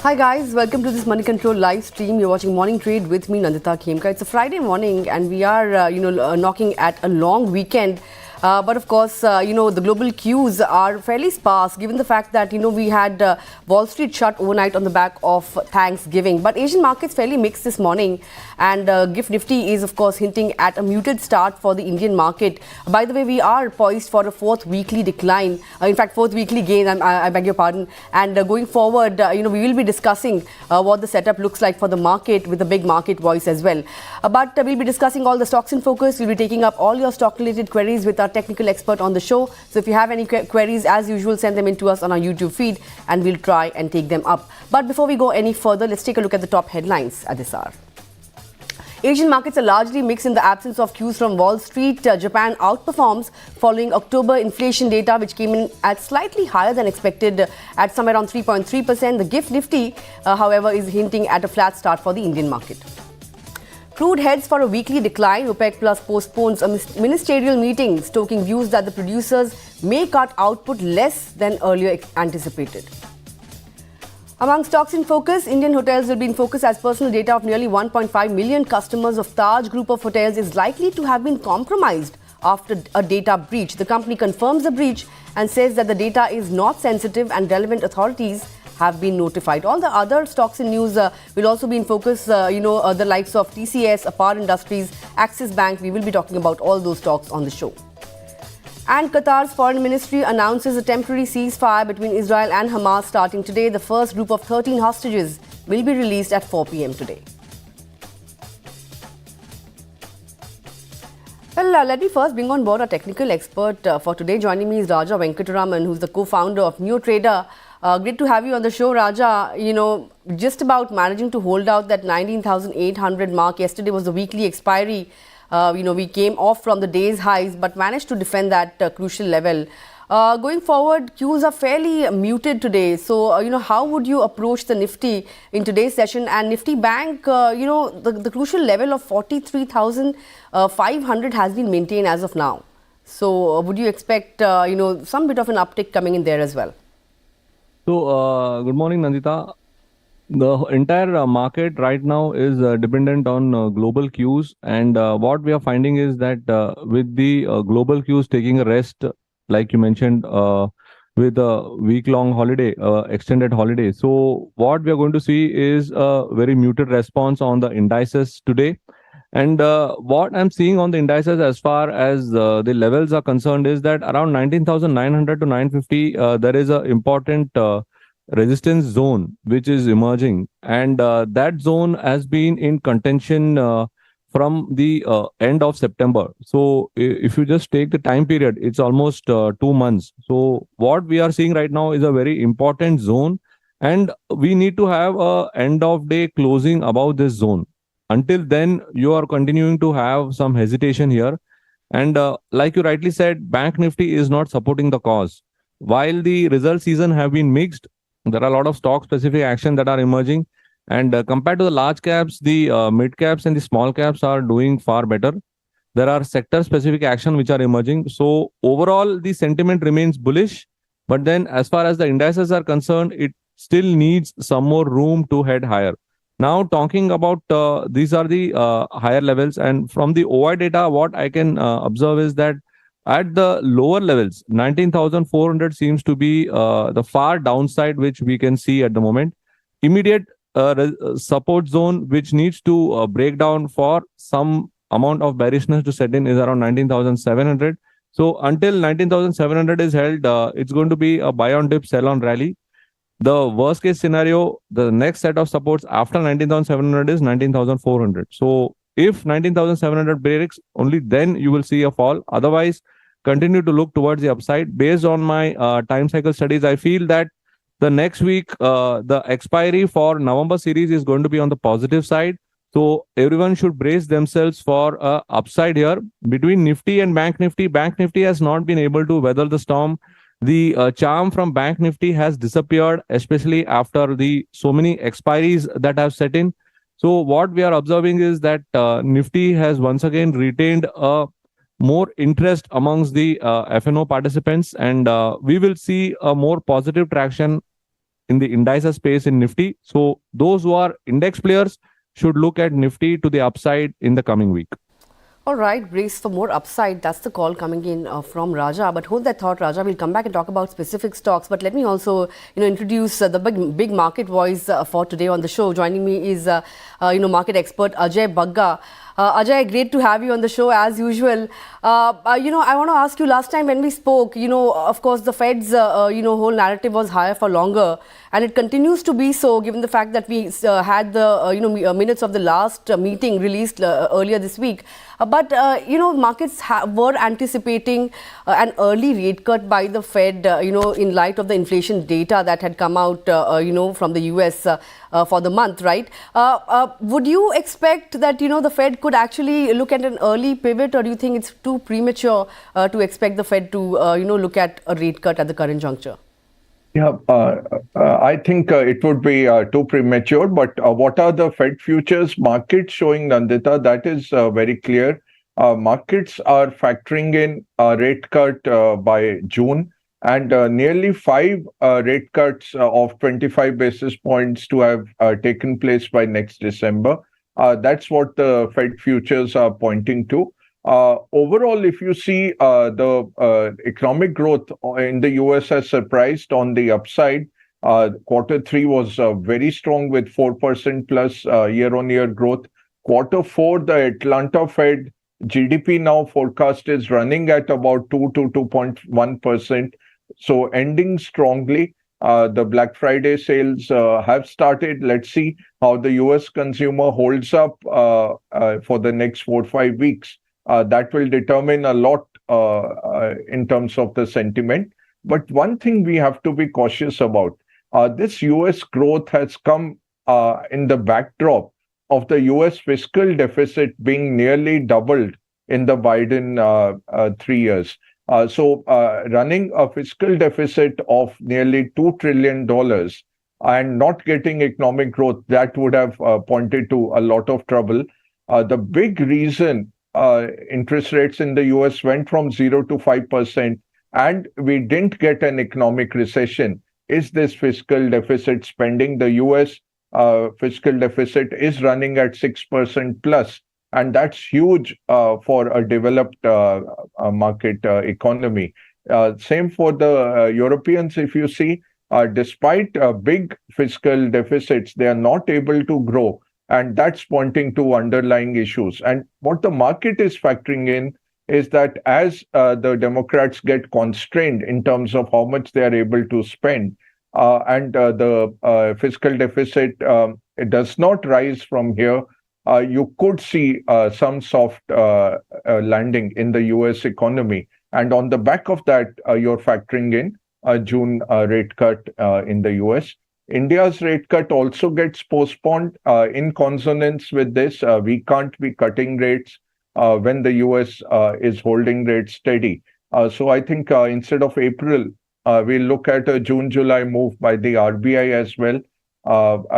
Hi guys, welcome to this Money Control live stream. You're watching Morning Trade with me, Nandita Khemka. It's a Friday morning and we are, knocking at a long weekend. But of course, the global cues are fairly sparse given the fact that, we had Wall Street shut overnight on the back of Thanksgiving. But Asian markets fairly mixed this morning and GIFT Nifty is, of course, hinting at a muted start for the Indian market. By the way, we are poised for a fourth weekly decline. Fourth weekly gain, I beg your pardon. And going forward, we will be discussing what the setup looks like for the market with a big market voice as well. But we'll be discussing all the stocks in focus. We'll be taking up all your stock-related queries with our technical expert on the show. So if you have any queries, as usual, send them in to us on our YouTube feed and we'll try and take them up. But before we go any further, let's take a look at the top headlines at this hour. Asian markets are largely mixed in the absence of cues from Wall Street. Japan outperforms following October inflation data, which came in at slightly higher than expected at somewhere around 3.3%. The GIFT Nifty, however, is hinting at a flat start for the Indian market. Crude heads for a weekly decline. OPEC Plus postpones a ministerial meeting, stoking views that the producers may cut output less than earlier anticipated. Among stocks in focus, Indian hotels will be in focus as personal data of nearly 1.5 million customers of Taj Group of Hotels is likely to have been compromised after a data breach. The company confirms the breach and says that the data is not sensitive and relevant authorities have been notified. All the other stocks in news will also be in focus, the likes of TCS, APAR Industries, Axis Bank. We will be talking about all those stocks on the show. And Qatar's foreign ministry announces a temporary ceasefire between Israel and Hamas starting today. The first group of 13 hostages will be released at 4 p.m. today. Well, let me first bring on board our technical expert for today. Joining me is Raja Venkatraman, who's the co-founder of Neo. Great to have you on the show, Raja. Just about managing to hold out that 19,800 mark. Yesterday was the weekly expiry. We came off from the day's highs, but managed to defend that crucial level. Going forward, cues are fairly muted today. So, how would you approach the Nifty in today's session? And Nifty Bank, the crucial level of 43,500 has been maintained as of now. So, would you expect, some bit of an uptick coming in there as well? So, good morning, Nandita. The entire market right now is dependent on global cues, and what we are finding is that with the global cues taking a rest, like you mentioned, with a week-long holiday, extended holiday. So what we are going to see is a very muted response on the indices today. And what I'm seeing on the indices as far as the levels are concerned is that around 19,900 to 950, there is an important resistance zone which is emerging, and that zone has been in contention from the end of September. So if you just take the time period, it's almost 2 months. So what we are seeing right now is a very important zone, and we need to have a end of day closing above this zone. Until then, you are continuing to have some hesitation here, and like you rightly said, Bank Nifty is not supporting the cause. While the result season have been mixed, there are a lot of stock-specific action that are emerging. And compared to the large caps, the mid caps and the small caps are doing far better. There are sector-specific action which are emerging. So overall, the sentiment remains bullish. But then as far as the indices are concerned, it still needs some more room to head higher. Now, talking about these are the higher levels. And from the OI data, what I can observe is that at the lower levels, 19,400 seems to be the far downside which we can see at the moment. Immediate support zone which needs to break down for some amount of bearishness to set in is around 19,700. So until 19,700 is held, it's going to be a buy on dip, sell on rally. The worst case scenario, the next set of supports after 19,700 is 19,400. So if 19,700 breaks, only then you will see a fall. Otherwise, continue to look towards the upside. Based on my time cycle studies, I feel that the next week, the expiry for November series is going to be on the positive side. So everyone should brace themselves for a upside here. Between Nifty and Bank Nifty has not been able to weather the storm. The charm from Bank Nifty has disappeared, especially after the so many expiries that have set in. So what we are observing is that Nifty has once again retained a more interest amongst the FNO participants, and we will see a more positive traction in the indices space in Nifty. So those who are index players should look at Nifty to the upside in the coming week. All right, brace for more upside. That's the call coming in from Raja. But hold that thought, Raja. We'll come back and talk about specific stocks. But let me also, introduce the big market voice for today on the show. Joining me is, market expert Ajay Bagga. Ajay, great to have you on the show as usual. I want to ask you, last time when we spoke, of course, the Fed's, whole narrative was higher for longer. And it continues to be so, given the fact that we had the, minutes of the last meeting released earlier this week. But markets were anticipating an early rate cut by the Fed, in light of the inflation data that had come out, from the US for the month, right? Would you expect that, the Fed could actually look at an early pivot, or do you think it's too premature to expect the Fed to, look at a rate cut at the current juncture? Yeah, I think it would be too premature. But what are the Fed futures markets showing, Nandita? That is very clear. Markets are factoring in a rate cut by June, and nearly 5 rate cuts of 25 basis points to have taken place by next December. That's what the Fed futures are pointing to. Overall, if you see the economic growth in the US has surprised on the upside. Quarter 3 was very strong with 4% plus year-on-year growth. Quarter 4, the Atlanta Fed GDP now forecast is running at about 2 to 2.1%. So ending strongly. The Black Friday sales have started. Let's see how the US consumer holds up for the next 4 or 5 weeks. That will determine a lot in terms of the sentiment. But one thing we have to be cautious about, this US growth has come in the backdrop of the US fiscal deficit being nearly doubled in the Biden 3 years. So running a fiscal deficit of nearly $2 trillion and not getting economic growth, that would have pointed to a lot of trouble. The big reason interest rates in the US went from 0 to 5%, and we didn't get an economic recession, is this fiscal deficit spending. The US fiscal deficit is running at 6% plus, and that's huge for a developed market economy. Same for the Europeans, if you see, despite big fiscal deficits, they are not able to grow. And that's pointing to underlying issues. And what the market is factoring in is that as the Democrats get constrained in terms of how much they are able to spend, and the fiscal deficit it does not rise from here, you could see some soft landing in the US economy. And on the back of that, you're factoring in a June rate cut in the US. India's rate cut also gets postponed in consonance with this. We can't be cutting rates when the US is holding rates steady. So I think instead of April, we'll look at a June-July move by the RBI as well,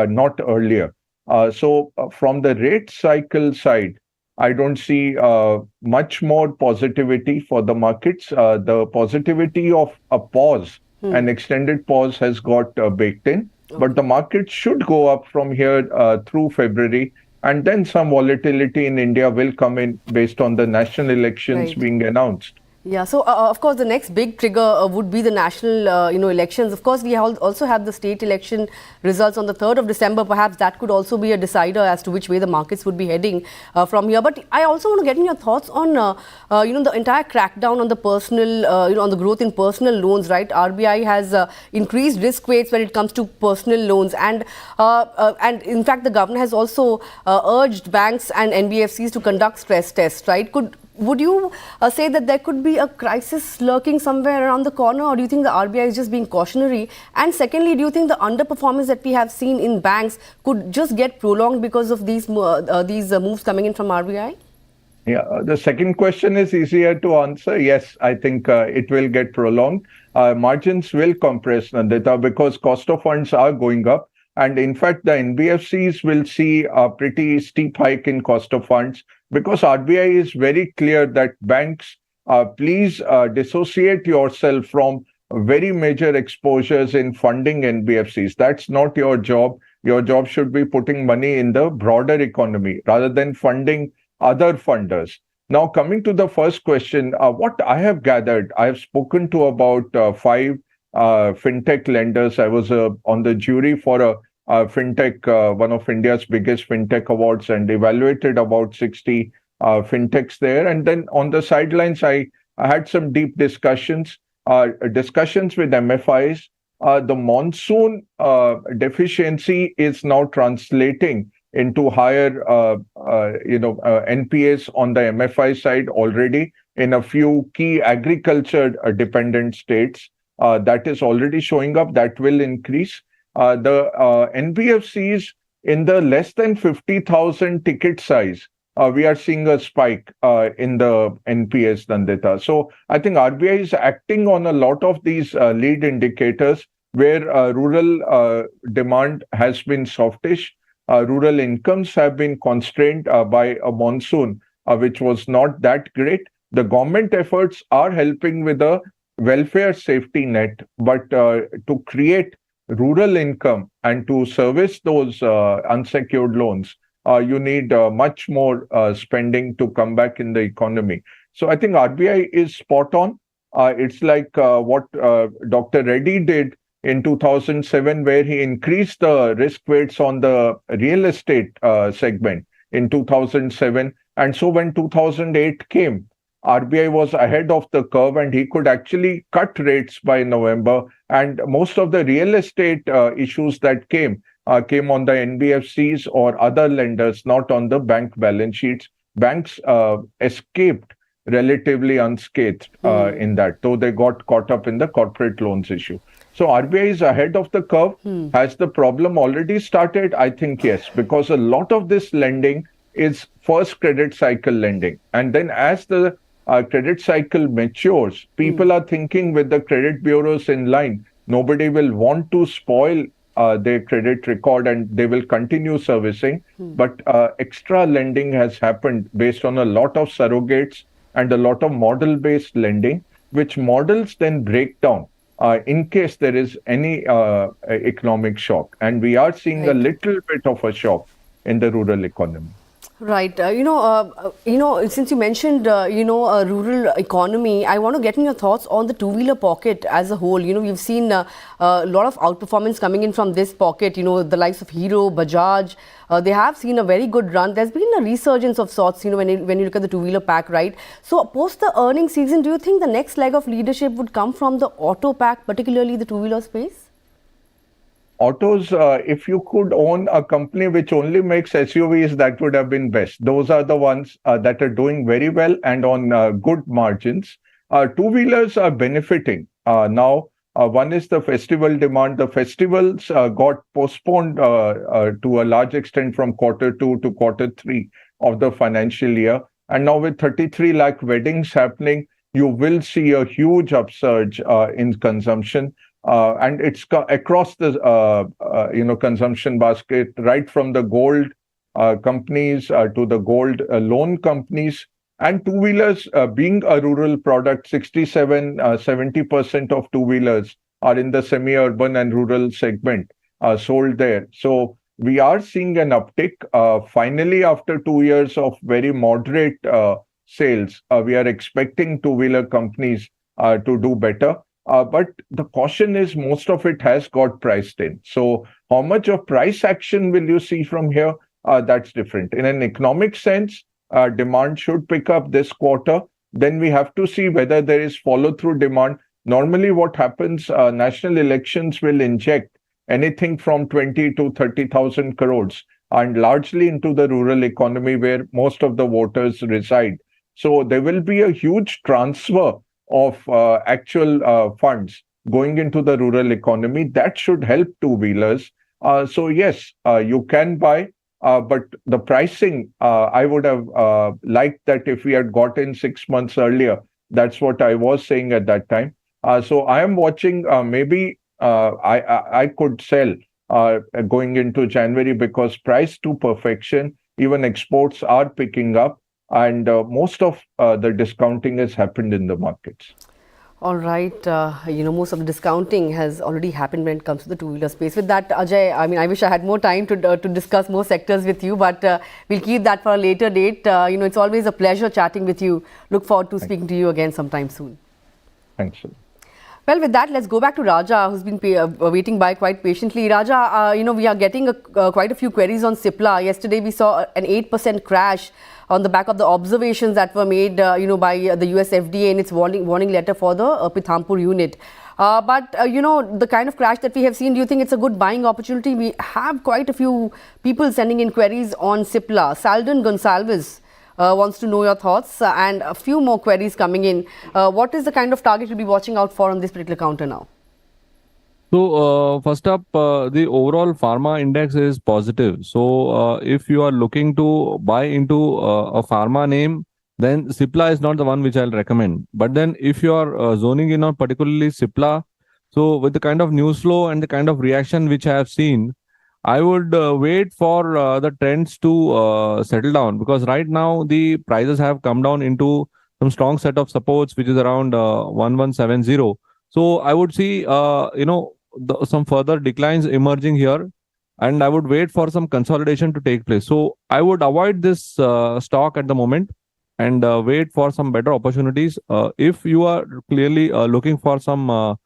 not earlier. So from the rate cycle side, I don't see much more positivity for the markets. The positivity of a pause, an extended pause, has got baked in. But the market should go up from here through February, and then some volatility in India will come in based on the national elections being announced. Yeah, so of course the next big trigger would be the national elections. Of course, we also have the state election results on the 3rd of December. Perhaps that could also be a decider as to which way the markets would be heading from here. But I also want to get in your thoughts on the entire crackdown on the personal on the growth in personal loans, right? RBI has increased risk weights when it comes to personal loans, and in fact the government has also urged banks and NBFCs to conduct stress tests, right? Would you say that there could be a crisis lurking somewhere around the corner, or do you think the RBI is just being cautionary? And secondly, do you think the underperformance that we have seen in banks could just get prolonged because of these moves coming in from RBI? Yeah, the second question is easier to answer. Yes, I think it will get prolonged. Margins will compress, Nandita, because cost of funds are going up. And in fact, the NBFCs will see a pretty steep hike in cost of funds, because RBI is very clear that banks, please dissociate yourself from very major exposures in funding NBFCs. That's not your job. Your job should be putting money in the broader economy rather than funding other funders. Now, coming to the first question, what I have gathered, I have spoken to about 5 fintech lenders. I was on the jury for a fintech, one of India's biggest fintech awards, and evaluated about 60 fintechs there. And then on the sidelines, I had some deep discussions with MFIs. The monsoon deficiency is now translating into higher, NPAs on the MFI side already in a few key agriculture-dependent states. That is already showing up. That will increase. The NBFCs in the less than 50,000 ticket size, we are seeing a spike in the NPAs, Nandita. So I think RBI is acting on a lot of these lead indicators where rural demand has been softish. Rural incomes have been constrained by a monsoon, which was not that great. The government efforts are helping with a welfare safety net, but to create rural income and to service those unsecured loans, you need much more spending to come back in the economy. So I think RBI is spot on. It's like what Dr. Reddy did in 2007, where he increased the risk weights on the real estate segment in 2007. And so when 2008 came, RBI was ahead of the curve and he could actually cut rates by November. And most of the real estate issues that came on the NBFCs or other lenders, not on the bank balance sheets. Banks escaped relatively unscathed in that, though they got caught up in the corporate loans issue. So RBI is ahead of the curve. Has the problem already started? I think yes, because a lot of this lending is first credit cycle lending. And then as the credit cycle matures, people are thinking with the credit bureaus in line, nobody will want to spoil their credit record and they will continue servicing. But extra lending has happened based on a lot of surrogates and a lot of model-based lending, which models then break down in case there is any economic shock. And we are seeing a little bit of a shock in the rural economy. Right. Since you mentioned, a rural economy, I want to get in your thoughts on the two-wheeler pocket as a whole. We've seen a lot of outperformance coming in from this pocket, the likes of Hero, Bajaj. They have seen a very good run. There's been a resurgence of sorts, when you look at the two-wheeler pack, right? So post the earnings season, do you think the next leg of leadership would come from the auto pack, particularly the two-wheeler space? Autos, if you could own a company which only makes SUVs, that would have been best. Those are the ones that are doing very well and on good margins. Two-wheelers are benefiting now. One is the festival demand. The festivals got postponed to a large extent from Q2 to Q3 of the financial year. And now with 33 lakh weddings happening, you will see a huge upsurge in consumption. And it's across the consumption basket, right from the gold companies to the gold loan companies. And two-wheelers being a rural product, 70% of two-wheelers are in the semi-urban and rural segment sold there. So we are seeing an uptick. Finally, after 2 years of very moderate sales, we are expecting two-wheeler companies to do better. But the caution is most of it has got priced in. So how much of price action will you see from here? That's different. In an economic sense, demand should pick up this quarter. Then we have to see whether there is follow-through demand. Normally what happens, national elections will inject anything from 20 to 30,000 crores and largely into the rural economy where most of the voters reside. So there will be a huge transfer of actual funds going into the rural economy. That should help two-wheelers. So yes, you can buy, but the pricing, I would have liked that if we had got in 6 months earlier. That's what I was saying at that time. So I am watching, maybe I could sell going into January because price to perfection, even exports are picking up. And most of the discounting has happened in the markets. All right, most of the discounting has already happened when it comes to the two-wheeler space. With that, Ajay, I wish I had more time to discuss more sectors with you, but we'll keep that for a later date. It's always a pleasure chatting with you. Look forward to speaking to you again sometime soon. Thanks. Well, with that, let's go back to Raja, who's been waiting by quite patiently. Raja, we are getting quite a few queries on Cipla. Yesterday, we saw an 8% crash on the back of the observations that were made, by the US FDA in its warning letter for the Pithampur unit. But the kind of crash that we have seen, do you think it's a good buying opportunity? We have quite a few people sending in queries on Cipla. Saldon Gonsalves wants to know your thoughts, and a few more queries coming in. What is the kind of target you'll be watching out for on this particular counter now? So, first up, the overall pharma index is positive. So, if you are looking to buy into a pharma name, then Cipla is not the one which I'll recommend. But then, if you are zoning in on particularly Cipla, so with the kind of news flow and the kind of reaction which I have seen, I would wait for the trends to settle down, because right now the prices have come down into some strong set of supports, which is around 1170. So I would see, some further declines emerging here, and I would wait for some consolidation to take place. So I would avoid this stock at the moment and wait for some better opportunities. If you are clearly looking for some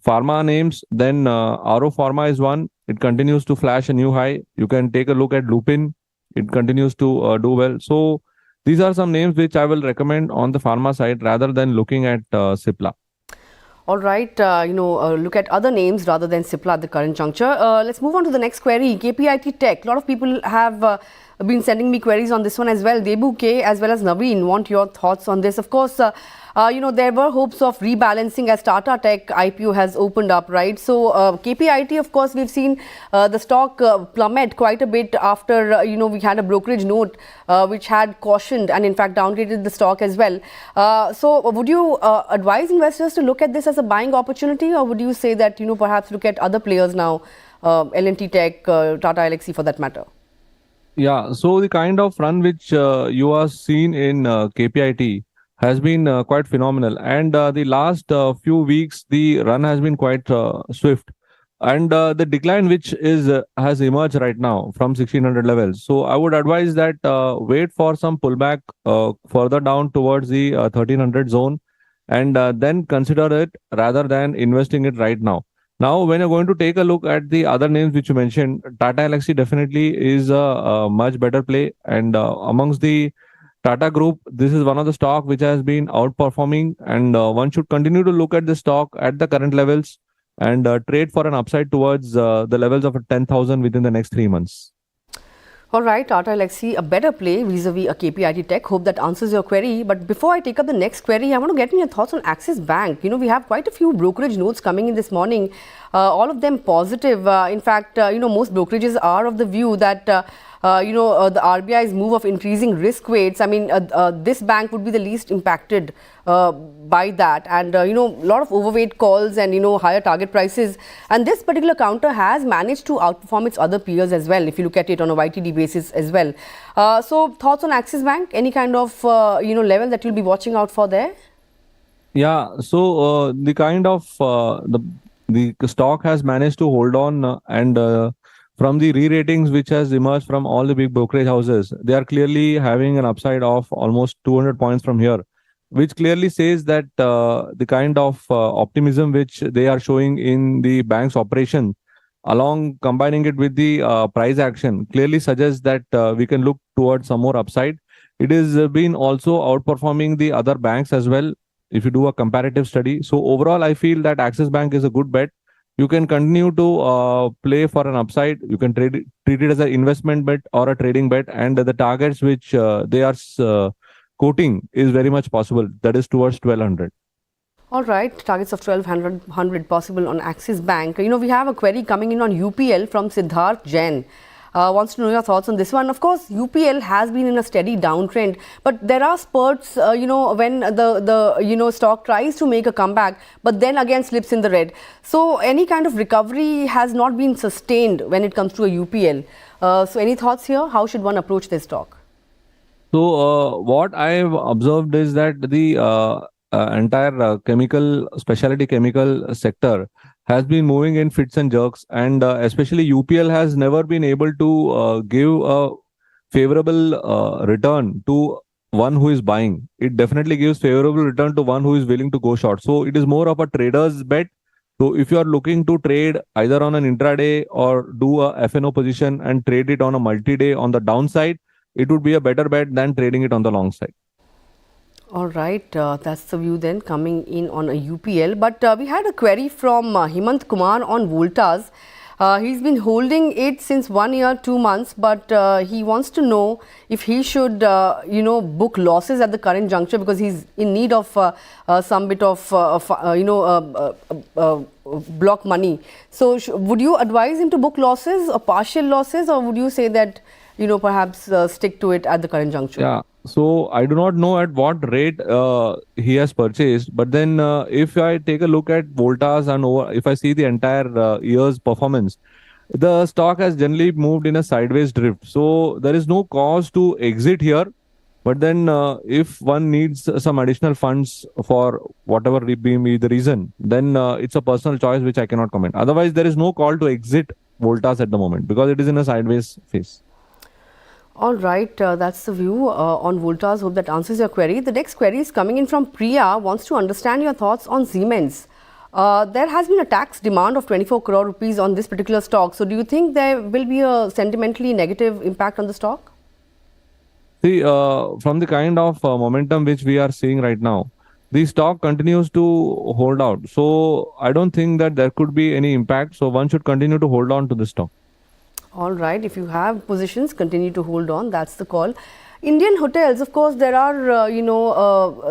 pharma names, then Aro Pharma is one. It continues to flash a new high. You can take a look at Lupin. It continues to do well. So these are some names which I will recommend on the pharma side rather than looking at Cipla. All right, look at other names rather than Cipla at the current juncture. Let's move on to the next query. KPIT Tech. A lot of people have been sending me queries on this one as well. Debu K as well as Naveen want your thoughts on this. Of course, there were hopes of rebalancing as Tata Tech IPO has opened up, right? So KPIT, of course, we've seen the stock plummet quite a bit after, we had a brokerage note which had cautioned and in fact downgraded the stock as well. So would you advise investors to look at this as a buying opportunity, or would you say that, perhaps look at other players now, L&T Tech, Tata Elxsi for that matter? Yeah, so the kind of run which you are seen in KPIT has been quite phenomenal, and the last few weeks the run has been quite swift, and the decline which is has emerged right now from 1600 levels. So I would advise that wait for some pullback further down towards the 1300 zone, and then consider it rather than investing it right now. Now, when you're going to take a look at the other names which you mentioned, Tata Elxsi definitely is a much better play. And amongst the Tata Group, this is one of the stock which has been outperforming, and one should continue to look at the stock at the current levels and trade for an upside towards the levels of 10,000 within the next 3 months. All right, Tata Elxsi, a better play vis-a-vis a KPIT Tech. Hope that answers your query. But before I take up the next query, I want to get your thoughts on Axis Bank. We have quite a few brokerage notes coming in this morning, all of them positive. In fact, most brokerages are of the view that the RBI's move of increasing risk weights, this bank would be the least impacted by that. And, a lot of overweight calls and, higher target prices. And this particular counter has managed to outperform its other peers as well, if you look at it on a YTD basis as well. So, thoughts on Axis Bank? Any kind of, level that you'll be watching out for there? Yeah, so the kind of the stock has managed to hold on and from the re-ratings which has emerged from all the big brokerage houses, they are clearly having an upside of almost 200 points from here, which clearly says that the kind of optimism which they are showing in the bank's operation, along combining it with the price action, clearly suggests that we can look towards some more upside. It is been also outperforming the other banks as well, if you do a comparative study. So overall, I feel that Axis Bank is a good bet. You can continue to play for an upside. You can treat it as an investment bet or a trading bet, and the targets which they are quoting is very much possible. That is towards 1200. All right, targets of 1200 possible on Axis Bank. We have a query coming in on UPL from Siddharth Jain. Wants to know your thoughts on this one. Of course, UPL has been in a steady downtrend, but there are spurts, when the stock tries to make a comeback, but then again slips in the red. So any kind of recovery has not been sustained when it comes to a UPL. So any thoughts here? How should one approach this stock? So what I've observed is that the entire chemical specialty chemical sector has been moving in fits and jerks, and especially UPL has never been able to give a favorable return to one who is buying. It definitely gives favorable return to one who is willing to go short. So it is more of a trader's bet. So if you are looking to trade either on an intraday or do a FNO position and trade it on a multi-day on the downside, it would be a better bet than trading it on the long side. All right, that's the view then coming in on a UPL. But we had a query from Hemant Kumar on Voltas. He's been holding it since 1 year, 2 months, but he wants to know if he should, book losses at the current juncture because he's in need of some bit of, block money. So would you advise him to book losses or partial losses, or would you say that, perhaps stick to it at the current juncture? Yeah. So I do not know at what rate he has purchased, but then if I take a look at Voltas and if I see the entire year's performance, the stock has generally moved in a sideways drift. So there is no cause to exit here. But then if one needs some additional funds for whatever be the reason, then it's a personal choice which I cannot comment. Otherwise, there is no call to exit Voltas at the moment because it is in a sideways phase. All right, that's the view on Voltas. Hope that answers your query. The next query is coming in from Priya, wants to understand your thoughts on Siemens. There has been a tax demand of 24 crore rupees on this particular stock. So do you think there will be a sentimentally negative impact on the stock? See, from the kind of momentum which we are seeing right now, the stock continues to hold out. So I don't think that there could be any impact. So one should continue to hold on to the stock. All right, if you have positions, continue to hold on. That's the call. Indian hotels, of course, there are,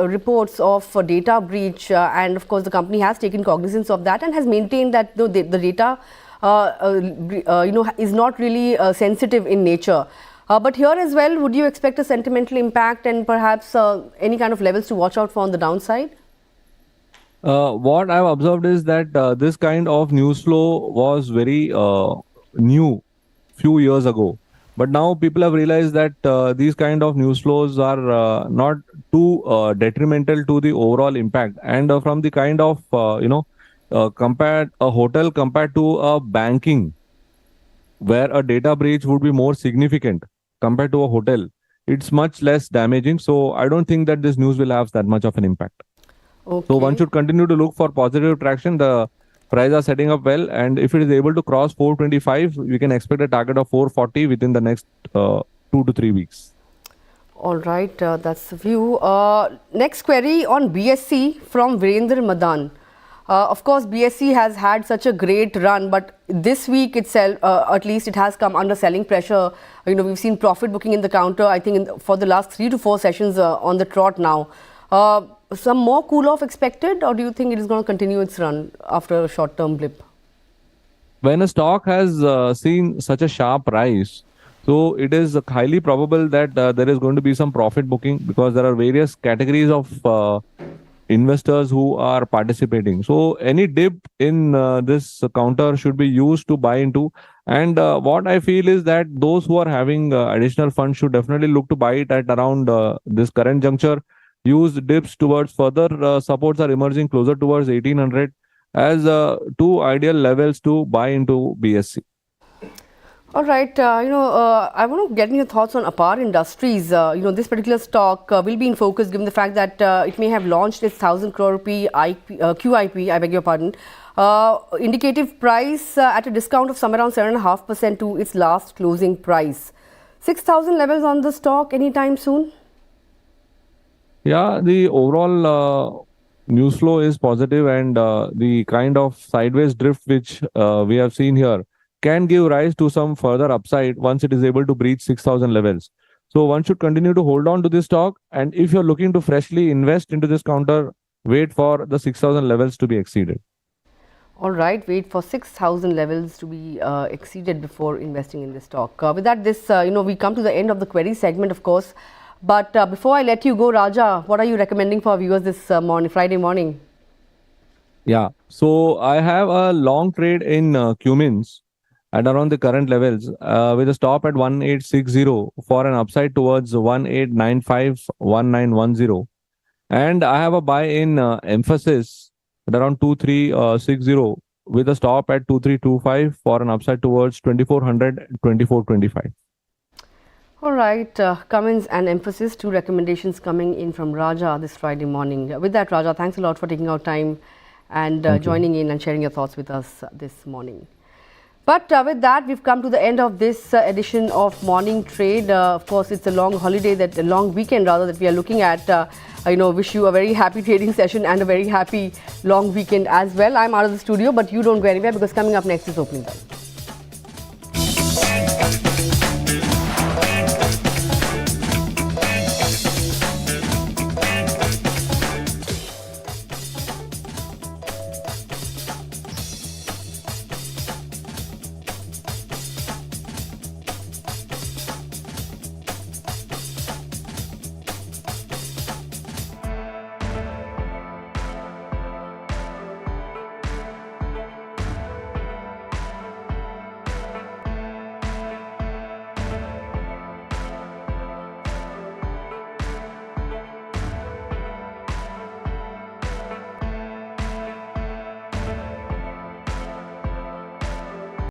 reports of data breach and of course the company has taken cognizance of that and has maintained that the data, is not really sensitive in nature. But here as well, would you expect a sentimental impact and perhaps any kind of levels to watch out for on the downside? What I've observed is that this kind of news flow was very new few years ago, but now people have realized that these kind of news flows are not too detrimental to the overall impact. And from the kind of compared a hotel compared to a banking, where a data breach would be more significant compared to a hotel, it's much less damaging. So I don't think that this news will have that much of an impact. Okay. So one should continue to look for positive traction. The price are setting up well, and if it is able to cross 425, we can expect a target of 440 within the next 2 to 3 weeks. All right, that's the view. Next query on BSE from Virendra Madan. Of course, BSE has had such a great run, but this week itself, at least it has come under selling pressure. We've seen profit booking in the counter, I think, for the last 3 to 4 sessions on the trot now. Some more cool off expected, or do you think it is going to continue its run after a short-term blip? When a stock has seen such a sharp rise, so it is highly probable that there is going to be some profit booking because there are various categories of investors who are participating. So any dip in this counter should be used to buy into. And what I feel is that those who are having additional funds should definitely look to buy it at around this current juncture. Use dips towards further supports are emerging closer towards 1800 as two ideal levels to buy into BSE. All right, I want to get your thoughts on APAR Industries. This particular stock will be in focus given the fact that it may have launched its 1,000 crore rupee QIP, I beg your pardon, indicative price at a discount of somewhere around 7.5% to its last closing price. 6,000 levels on the stock anytime soon? Yeah, the overall news flow is positive, and the kind of sideways drift which we have seen here can give rise to some further upside once it is able to breach 6,000 levels. So one should continue to hold on to this stock, and if you're looking to freshly invest into this counter, wait for the 6,000 levels to be exceeded. All right, wait for 6,000 levels to be exceeded before investing in this stock. With that, we come to the end of the query segment, of course. But before I let you go, Raja, what are you recommending for our viewers this Friday morning? Yeah, so I have a long trade in Cummins at around the current levels with a stop at 1860 for an upside towards 1895, 1910. And I have a buy in Emphasis at around 2360 with a stop at 2325 for an upside towards 2400, 2425. All right, Cummins and Emphasis, two recommendations coming in from Raja this Friday morning. With that, Raja, thanks a lot for taking out time and joining in and sharing your thoughts with us this morning. But with that, we've come to the end of this edition of Morning Trade. Of course, it's a long holiday, a long weekend rather, that we are looking at. Wish you a very happy trading session and a very happy long weekend as well. I'm out of the studio, but you don't go anywhere because coming up next is Opening Bell.